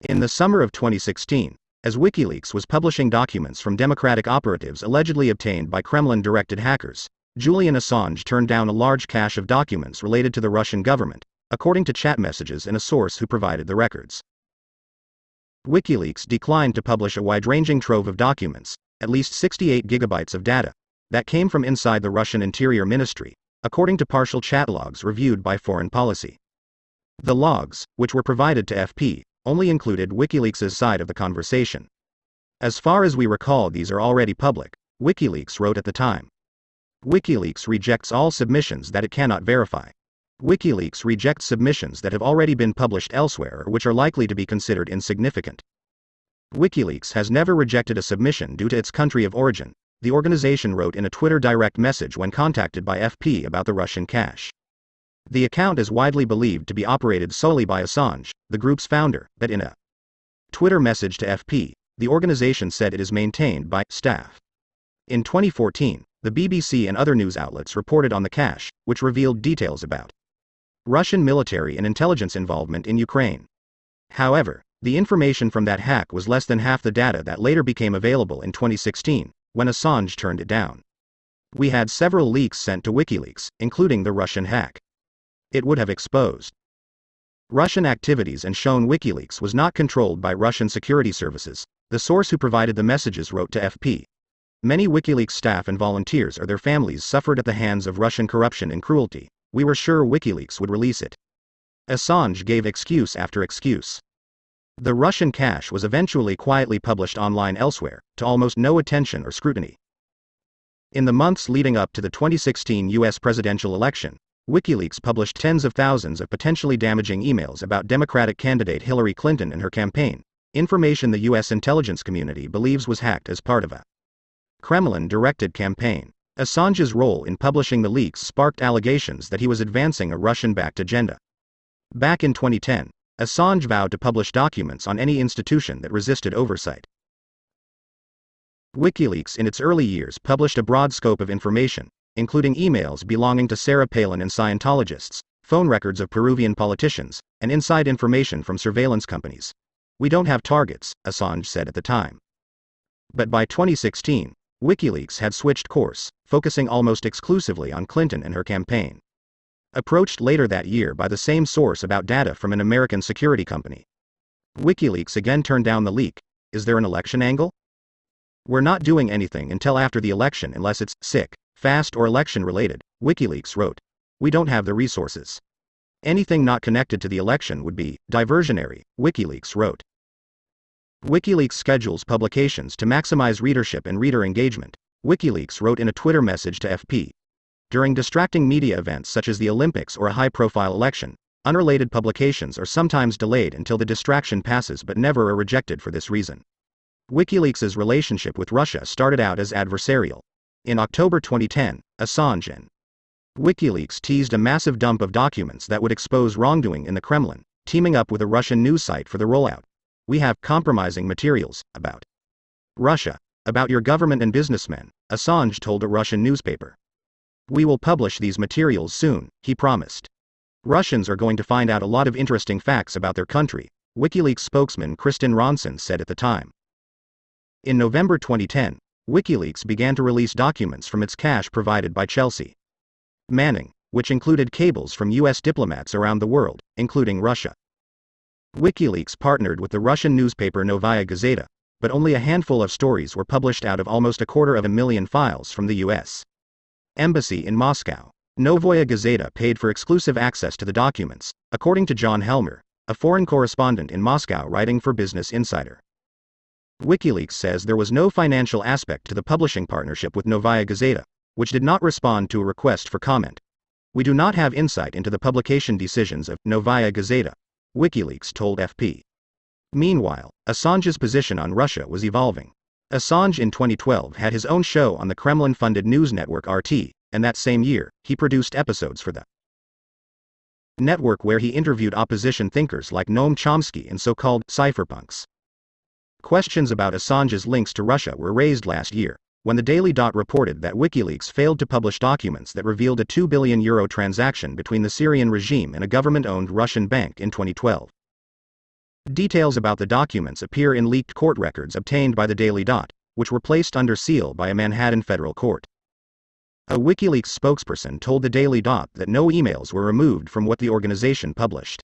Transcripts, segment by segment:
In the summer of 2016, as WikiLeaks was publishing documents from Democratic operatives allegedly obtained by Kremlin-directed hackers, Julian Assange turned down a large cache of documents related to the Russian government, according to chat messages and a source who provided the records. WikiLeaks declined to publish a wide-ranging trove of documents, at least 68 gigabytes of data, that came from inside the Russian Interior Ministry, according to partial chat logs reviewed by Foreign Policy. The logs, which were provided to FP, only included WikiLeaks' side of the conversation. As far as we recall, these are already public, WikiLeaks wrote at the time. WikiLeaks rejects all submissions that it cannot verify. WikiLeaks rejects submissions that have already been published elsewhere or which are likely to be considered insignificant. WikiLeaks has never rejected a submission due to its country of origin, the organization wrote in a Twitter direct message when contacted by FP about the Russian cache. The account is widely believed to be operated solely by Assange, the group's founder, but in a Twitter message to FP, the organization said it is maintained by staff. In 2014, the BBC and other news outlets reported on the cache, which revealed details about Russian military and intelligence involvement in Ukraine. However, the information from that hack was less than half the data that later became available in 2016, when Assange turned it down. We had several leaks sent to WikiLeaks, including the Russian hack. It would have exposed Russian activities and shown WikiLeaks was not controlled by Russian security services, the source who provided the messages wrote to FP. Many WikiLeaks staff and volunteers or their families suffered at the hands of Russian corruption and cruelty. We were sure WikiLeaks would release it. Assange gave excuse after excuse. The Russian cache was eventually quietly published online elsewhere, to almost no attention or scrutiny. In the months leading up to the 2016 US presidential election, WikiLeaks published tens of thousands of potentially damaging emails about Democratic candidate Hillary Clinton and her campaign, information the US intelligence community believes was hacked as part of a Kremlin-directed campaign. Assange's role in publishing the leaks sparked allegations that he was advancing a Russian-backed agenda. Back in 2010, Assange vowed to publish documents on any institution that resisted oversight. WikiLeaks in its early years published a broad scope of information, including emails belonging to Sarah Palin and Scientologists, phone records of Peruvian politicians, and inside information from surveillance companies. We don't have targets, Assange said at the time. But by 2016, WikiLeaks had switched course, focusing almost exclusively on Clinton and her campaign. Approached later that year by the same source about data from an American security company, WikiLeaks again turned down the leak. Is there an election angle? We're not doing anything until after the election unless it's sick, fast or election-related, WikiLeaks wrote. We don't have the resources. Anything not connected to the election would be diversionary, WikiLeaks wrote. WikiLeaks schedules publications to maximize readership and reader engagement, WikiLeaks wrote in a Twitter message to FP. During distracting media events such as the Olympics or a high-profile election, unrelated publications are sometimes delayed until the distraction passes but never are rejected for this reason. WikiLeaks' relationship with Russia started out as adversarial. In October 2010, Assange and WikiLeaks teased a massive dump of documents that would expose wrongdoing in the Kremlin, teaming up with a Russian news site for the rollout. We have compromising materials about Russia, about your government and businessmen, Assange told a Russian newspaper. We will publish these materials soon, he promised. Russians are going to find out a lot of interesting facts about their country, WikiLeaks spokesman Kristin Ronson said at the time. In November 2010, WikiLeaks began to release documents from its cache provided by Chelsea Manning, which included cables from US diplomats around the world, including Russia. WikiLeaks partnered with the Russian newspaper Novaya Gazeta, but only a handful of stories were published out of almost 250,000 files from the US Embassy in Moscow. Novaya Gazeta paid for exclusive access to the documents, according to John Helmer, a foreign correspondent in Moscow writing for Business Insider. WikiLeaks says there was no financial aspect to the publishing partnership with Novaya Gazeta, which did not respond to a request for comment. We do not have insight into the publication decisions of Novaya Gazeta, WikiLeaks told FP. Meanwhile, Assange's position on Russia was evolving. Assange in 2012 had his own show on the Kremlin-funded news network RT, and that same year, he produced episodes for the network where he interviewed opposition thinkers like Noam Chomsky and so-called cypherpunks. Questions about Assange's links to Russia were raised last year, when the Daily Dot reported that WikiLeaks failed to publish documents that revealed a €2 billion transaction between the Syrian regime and a government-owned Russian bank in 2012. Details about the documents appear in leaked court records obtained by the Daily Dot, which were placed under seal by a Manhattan federal court. A WikiLeaks spokesperson told the Daily Dot that no emails were removed from what the organization published.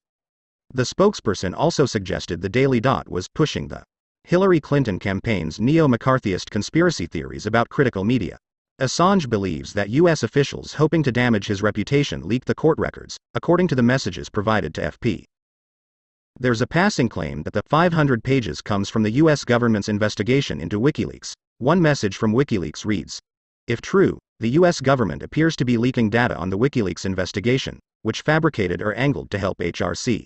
The spokesperson also suggested the Daily Dot was pushing the Hillary Clinton campaign's neo-McCarthyist conspiracy theories about critical media. Assange believes that U.S. officials hoping to damage his reputation leaked the court records, according to the messages provided to FP. There's a passing claim that the 500 pages comes from the U.S. government's investigation into WikiLeaks. One message from WikiLeaks reads, "If true, the U.S. government appears to be leaking data on the WikiLeaks investigation, which fabricated or angled to help HRC.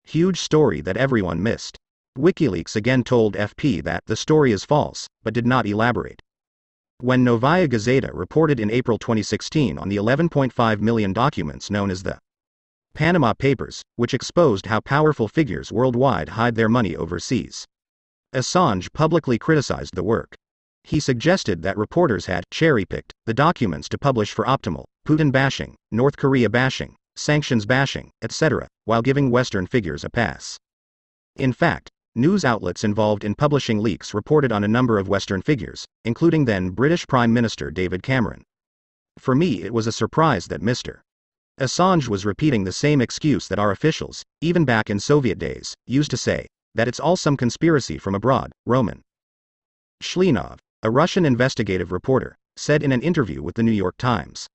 Huge story that everyone missed." WikiLeaks again told FP that the story is false, but did not elaborate. When Novaya Gazeta reported in April 2016 on the 11.5 million documents known as the Panama Papers, which exposed how powerful figures worldwide hide their money overseas, Assange publicly criticized the work. He suggested that reporters had cherry-picked the documents to publish for optimal Putin bashing, North Korea bashing, sanctions bashing, etc., while giving Western figures a pass. In fact, news outlets involved in publishing leaks reported on a number of Western figures, including then British Prime Minister David Cameron. For me, it was a surprise that Mr. Assange was repeating the same excuse that our officials, even back in Soviet days, used to say, that it's all some conspiracy from abroad. Roman Shlinov, a Russian investigative reporter, said in an interview with the New York Times.